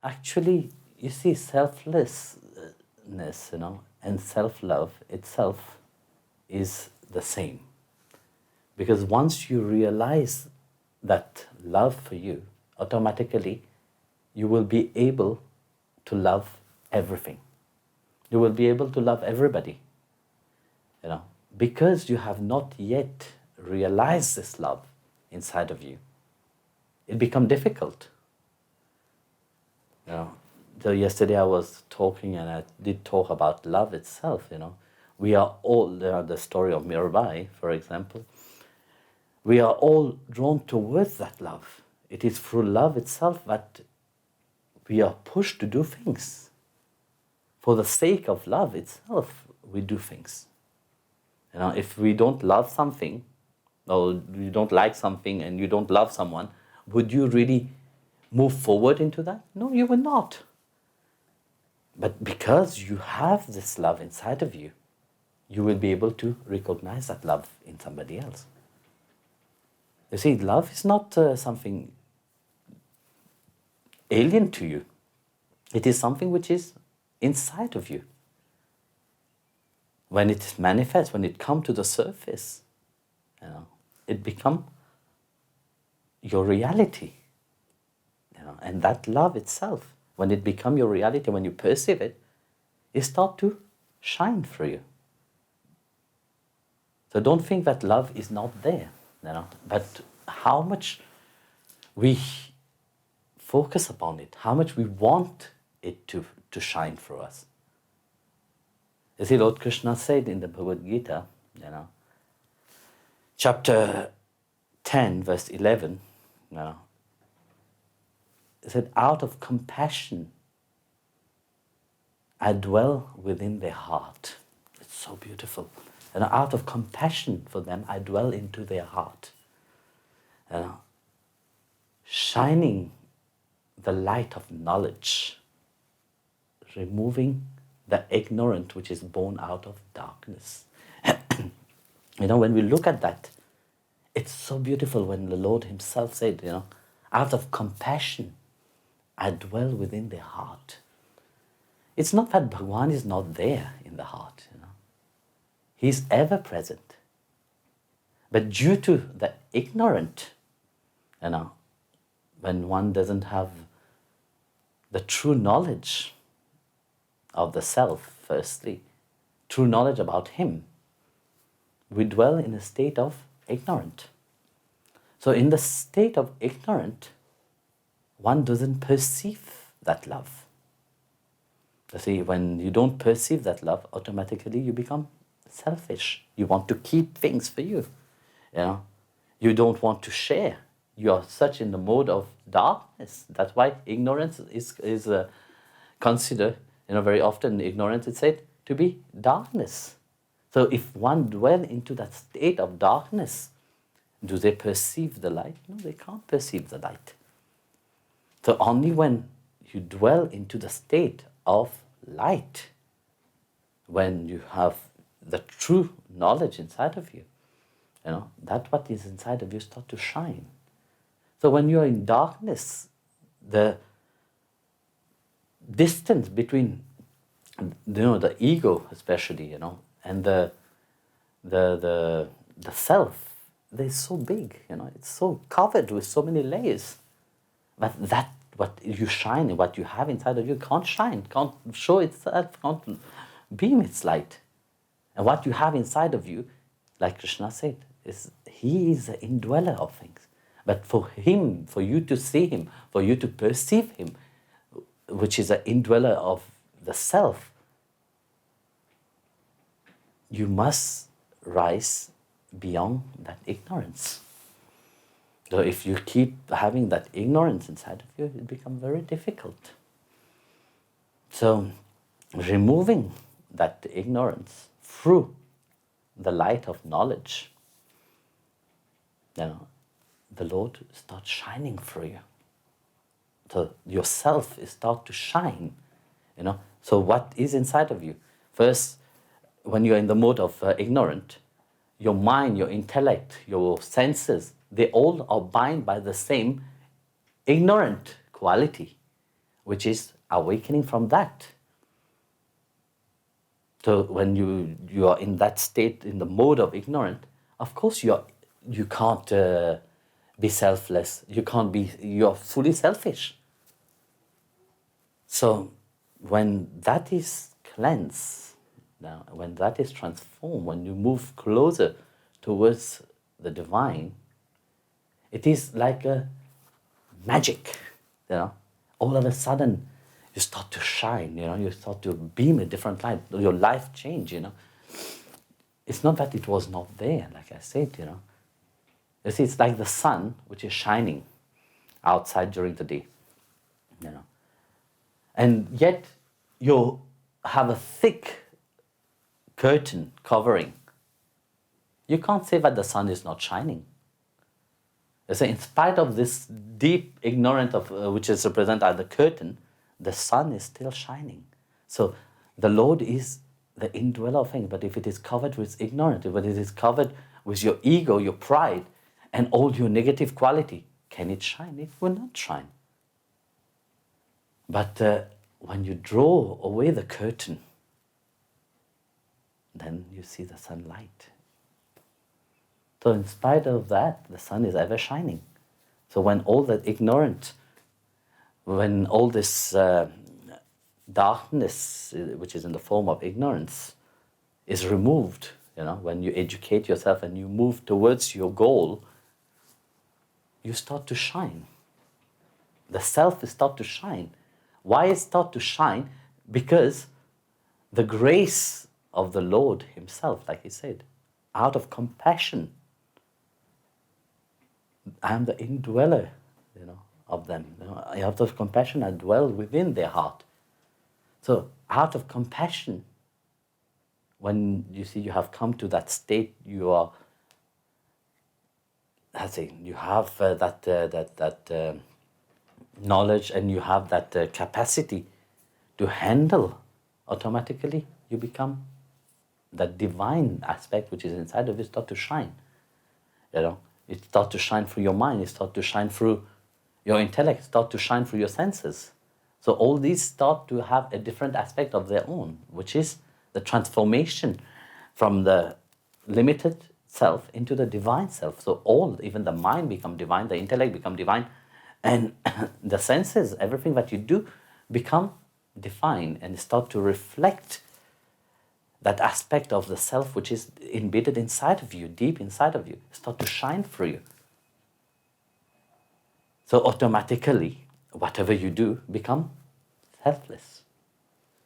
Actually, you see, selflessness, and self-love itself is the same. Because once you realize that love for you, automatically you will be able to love everything. You will be able to love everybody. Because you have not yet realized this love inside of you, it becomes difficult. So yesterday I was talking and I did talk about love itself. We are all, the story of Mirabai, for example, we are all drawn towards that love. It is through love itself that we are pushed to do things. For the sake of love itself, we do things. If we don't love something, or you don't like something and you don't love someone, would you really move forward into that? No, you would not. But because you have this love inside of you, you will be able to recognize that love in somebody else. You see, love is not something alien to you. It is something which is inside of you. When it manifests, when it comes to the surface, it becomes your reality. And that love itself, when it becomes your reality, when you perceive it, it starts to shine through you. So don't think that love is not there, but how much we focus upon it, how much we want it to shine through us. You see, Lord Krishna said in the Bhagavad Gita, chapter 10, verse 11, he said, out of compassion, I dwell within their heart. It's so beautiful. And out of compassion for them, I dwell into their heart. Shining the light of knowledge, removing the ignorant which is born out of darkness. When we look at that, it's so beautiful when the Lord himself said, out of compassion, I dwell within their heart. It's not that Bhagwan is not there in the heart, He's ever present. But due to the ignorant, when one doesn't have the true knowledge of the self, firstly, true knowledge about him, we dwell in a state of ignorant. So in the state of ignorant, one doesn't perceive that love. You see, when you don't perceive that love, automatically you become selfish. You want to keep things for you. You don't want to share. You are such in the mode of darkness. That's why ignorance is considered, very often ignorance is said to be darkness. So if one dwell into that state of darkness, do they perceive the light? No, they can't perceive the light. So only when you dwell into the state of light, when you have the true knowledge inside of you, that what is inside of you start to shine. So when you are in darkness, the distance between, the ego especially, and the self, they're so big, it's so covered with so many layers. But that what you shine, what you have inside of you can't shine, can't show itself, can't beam its light. And what you have inside of you, like Krishna said, is he is the indweller of things. But for him, for you to see him, for you to perceive him, which is the indweller of the self, you must rise beyond that ignorance. So if you keep having that ignorance inside of you, it becomes very difficult. So removing that ignorance through the light of knowledge, the Lord starts shining through you. So yourself is start to shine, So what is inside of you? First, when you're in the mode of ignorant, your mind, your intellect, your senses, they all are bound by the same ignorant quality, which is awakening from that. So when you are in that state, in the mode of ignorance, of course you can't be selfless. You're fully selfish. So when that is cleansed, now when that is transformed, when you move closer towards the divine, it is like a magic, all of a sudden you start to shine, you start to beam a different light, your life change, It's not that it was not there, like I said, You see, it's like the sun which is shining outside during the day, And yet you have a thick curtain covering. You can't say that the sun is not shining. So in spite of this deep ignorance of which is represented by the curtain, the sun is still shining. So the Lord is the indweller of things. But if it is covered with ignorance, if it is covered with your ego, your pride, and all your negative quality, can it shine? It will not shine. But when you draw away the curtain, then you see the sunlight. So in spite of that, the sun is ever shining. So when all that ignorant, when all this darkness, which is in the form of ignorance, is removed, when you educate yourself and you move towards your goal, you start to shine. The self is start to shine. Why it start to shine? Because the grace of the Lord himself, like he said, out of compassion, I am the indweller, of them. Out of compassion, I dwell within their heart. So, out of compassion, when you see you have come to that state, you are, you have that knowledge, and you have that capacity to handle. Automatically, you become that divine aspect which is inside of you start to shine. It starts to shine through your mind. It starts to shine through your intellect. It starts to shine through your senses. So all these start to have a different aspect of their own, which is the transformation from the limited self into the divine self. So even the mind become divine, the intellect become divine, and the senses, everything that you do, become divine and start to reflect that aspect of the self which is embedded inside of you, deep inside of you, start to shine through you. So automatically, whatever you do become selfless.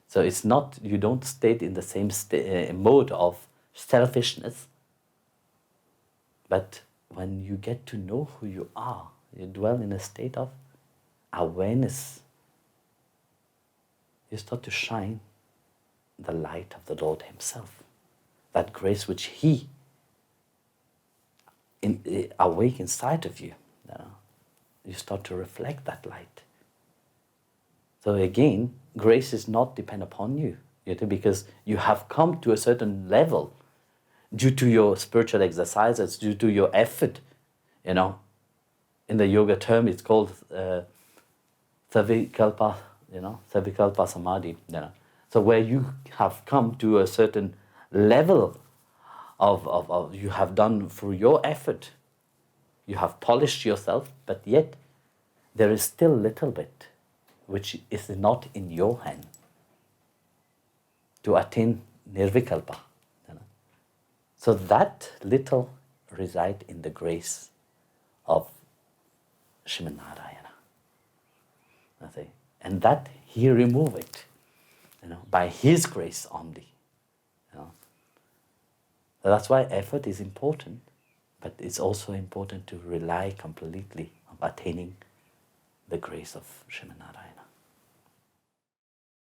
So it's not, you don't stay in the same mode of selfishness, but when you get to know who you are, you dwell in a state of awareness, you start to shine the light of the Lord himself, that grace which he awake inside of you, you start to reflect that light. So again, grace is not depend upon you, because you have come to a certain level due to your spiritual exercises, due to your effort. In the yoga term, it's called savikalpa, savikalpa samadhi. So where you have come to a certain level of you have done through your effort, you have polished yourself, but yet there is still a little bit which is not in your hand to attain nirvikalpa. So that little reside in the grace of Srimad Narayana. And that he remove it, by his grace only. So that's why effort is important, but it's also important to rely completely on attaining the grace of Srimad Narayana.